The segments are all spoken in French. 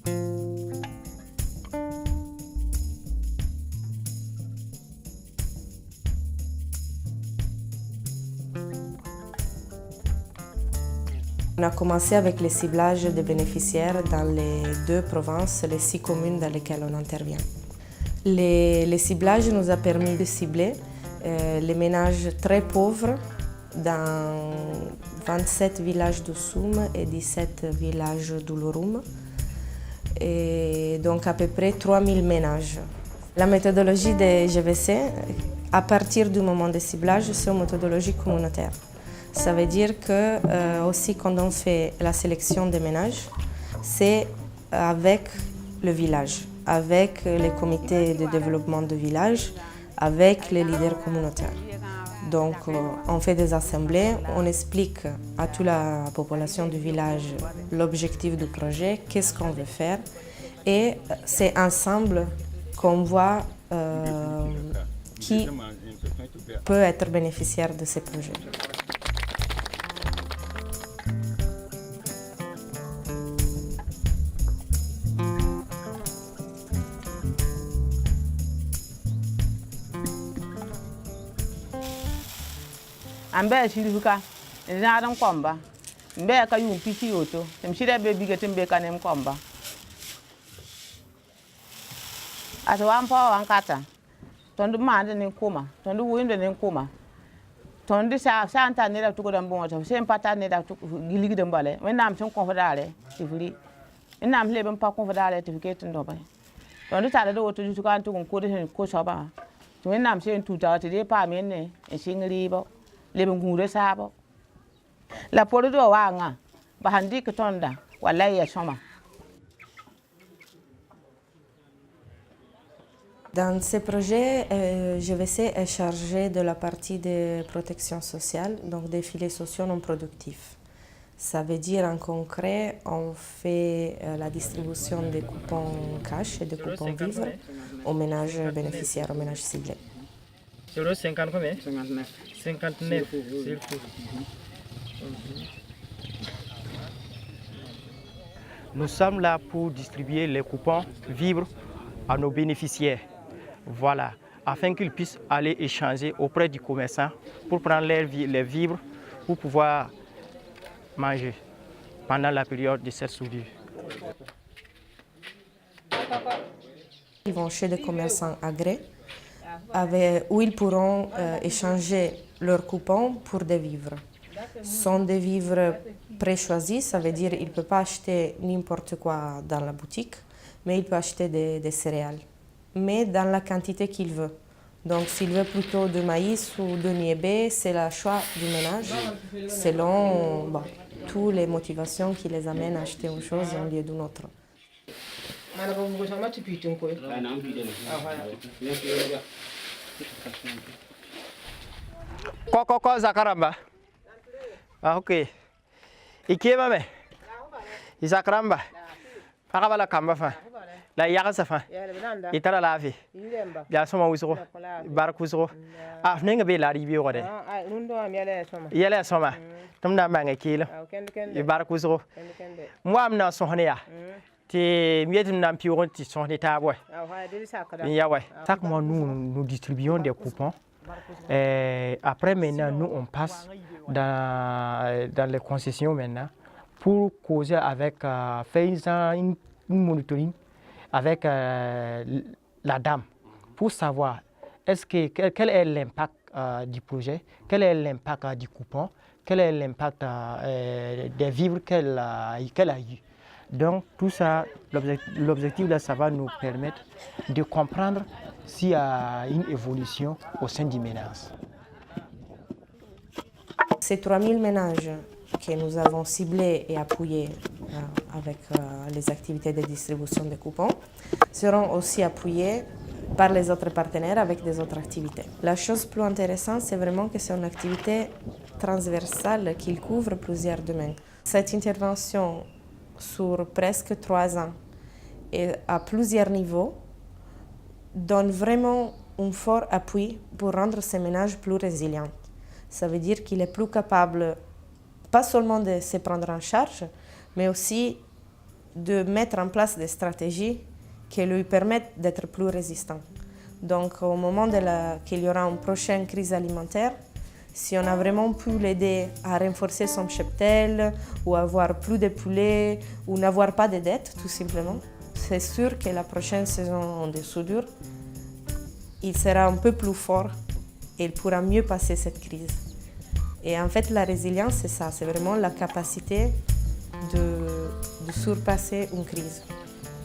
On a commencé avec les ciblages des bénéficiaires dans les 2 provinces, les 6 communes dans lesquelles on intervient. Les ciblages nous ont permis de cibler les ménages très pauvres dans 27 villages de Soum et 17 villages d'Oulouroum, et donc à peu près 3000 ménages. La méthodologie des GVC, à partir du moment des ciblages, c'est une méthodologie communautaire. Ça veut dire que aussi quand on fait la sélection des ménages, c'est avec le village, avec les comités de développement du village, avec les leaders communautaires. Donc on fait des assemblées, on explique à toute la population du village l'objectif du projet, qu'est-ce qu'on veut faire, et c'est ensemble qu'on voit qui peut être bénéficiaire de ces projets. Ambe shirifuka nzadam komba mbe ka yum piti yoto temshire be bigetem be kanem komba ato ampa wankata tondu mande ni kuma tondu winde ni kuma tondu sa santa ne da tuko dam bonta sem pata ne da tuko giligi dam bale wenam sun konfadale tifuri enam leben pa konfadale tifiketin do bay tondu tare do woto jutu kan tukon ko de ko soba to wenam sen tuta te de pa men ne e singri bo leben gure sabo la podo wanga bahandi ketonda wala ya soma. Dans ces projets, GVC est chargé de la partie de protection sociale, donc des filets sociaux non productifs. Ça veut dire en concret, on fait la distribution des coupons cash et des coupons vivres aux ménages bénéficiaires, aux ménages ciblés. 0,50 combien? 59. 59, s'il faut. Nous sommes là pour distribuer les coupons vivres à nos bénéficiaires. Voilà, afin qu'ils puissent aller échanger auprès du commerçant pour prendre les vivres pour pouvoir manger pendant la période de cette soudure. Ils vont chez des commerçants agréés où ils pourront échanger leurs coupons pour des vivres. Ce sont des vivres pré-choisis, ça veut dire qu'il ne peut pas acheter n'importe quoi dans la boutique, mais il peut acheter des céréales, mais dans la quantité qu'il veut. Donc s'il veut plutôt de maïs ou de niébé, c'est le choix du ménage, selon toutes les motivations qui les amènent à acheter une chose en lieu d'une autre. Koko zakaramba. Ah ok. Ikema me. Isakramba. Akabala kamba fa. La yaga fa. Itala lafi. Ya soma wisro. Barkusro. Ah nenga be la ribi wode. Ah rundo am Yele soma. Tumna manga kilo. Barkusro. Moi amna sohneya. Ti mietim nam pion ti sohne tabo. Ya ouais. Chaque mois nous distribuons des coupons. Après maintenant nous on passe dans les concessions maintenant pour causer avec faire une monitoring avec la dame pour savoir quel est l'impact du projet, quel est l'impact du coupon, quel est l'impact des vivres qu'elle a eu. Donc tout ça, l'objectif là, ça va nous permettre de comprendre s'il y a une évolution au sein du ménage. Ces 3000 ménages que nous avons ciblés et appuyés avec les activités de distribution de coupons seront aussi appuyés par les autres partenaires avec des autres activités. La chose plus intéressante, c'est vraiment que c'est une activité transversale qui couvre plusieurs domaines. Cette intervention sur presque 3 ans et à plusieurs niveaux donne vraiment un fort appui pour rendre ces ménages plus résilients. Ça veut dire qu'il est plus capable, pas seulement de se prendre en charge, mais aussi de mettre en place des stratégies qui lui permettent d'être plus résistant. Donc au moment qu'il y aura une prochaine crise alimentaire, si on a vraiment pu l'aider à renforcer son cheptel ou avoir plus de poulets ou n'avoir pas de dettes tout simplement, c'est sûr que la prochaine saison de soudure, il sera un peu plus fort et il pourra mieux passer cette crise. Et en fait, la résilience, c'est ça, c'est vraiment la capacité de surpasser une crise.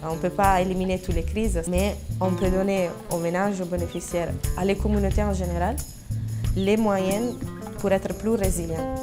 On ne peut pas éliminer toutes les crises, mais on peut donner aux ménages, aux bénéficiaires, à les communautés en général, les moyens pour être plus résilients.